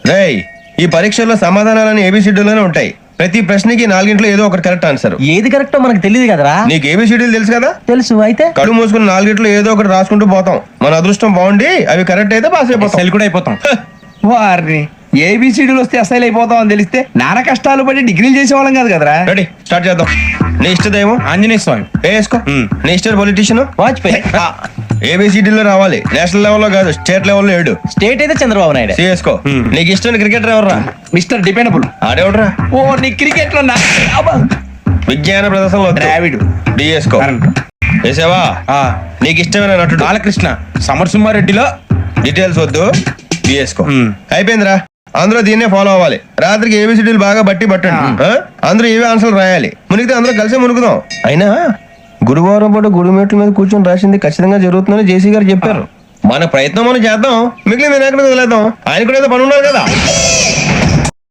రేయ్, ఈ పరీక్షల్లో సమాధానాలని ఏబిసిడ్యూల్లోనే ఉంటాయి. ప్రతి ప్రశ్నకి 4 ఏదో ఒకటి కరెక్ట్ ఆన్సర్. ఏది కరెక్టో మనకు తెలియదు కదరా. నీకు ఏబిసిడ్యూల్ తెలుసు కదా? తెలుసు. అయితే కళ్ళు మూసుకుని 4 ఏదో ఒకటి రాసుకుంటూ పోతాం. మన అదృష్టం బాగుండి అవి కరెక్ట్ అయితే పాస్ అయిపోతాం. సెల్ కూడా అయిపోతాం. వారిని ఏబిసిడీలు వస్తే అసైల్ అయిపోతాం అని తెలిస్తే నాన్న కష్టాలు పడి డిగ్రీలు చేసేవాళ్ళం కాదు కదరా. రెడీ, స్టార్ట్ చేద్దాం. నీ ఇష్టదేమో ఆంజనేయ స్వామి. వేసుకో. నీ ఇష్ట పొలిటీషియన్ వాజ్పేయి. ఏబిసిడీలో రావాలి, నేషనల్ లెవెల్లో కాదు, స్టేట్ లెవెల్లో 7. స్టేట్ అయితే చంద్రబాబు నాయుడు. సిఎస్కో. నీకు ఇష్టం క్రికెటర్ ఎవర్రా? Mister dependable. ఆడేవడరా? ఓ నీ క్రికెట్ లో విజ్ఞాన ప్రదర్శనలో ద్రావిడు. డిఎస్కో. వేసావా? నీకు ఇష్టమైన నటుడు? బాలకృష్ణ. సమర్సింహారెడ్డిలో డీటెయిల్స్ వద్దు, బిఎస్కో. అయిపోయిందిరా. అందరూ దీన్నే ఫాలో అవ్వాలి. రాత్రికి ఏబిసిడీలు బాగా బట్టి పట్టండి. అందరూ ఏవే ఆన్సర్లు రాయాలి. మునిగితే అందరూ కలిసి మునుగుదాం. అయినా గురువారం పాటు గుడిమెట్ల మీద కూర్చొని రాసింది ఖచ్చితంగా జరుగుతుందని జేసీ గారు చెప్పారు. మన ప్రయత్నం మనం చేద్దాం, మిగిలిన ఎక్కడికి వదిలేద్దాం. ఆయన కూడా ఏదో పని ఉన్నారు కదా.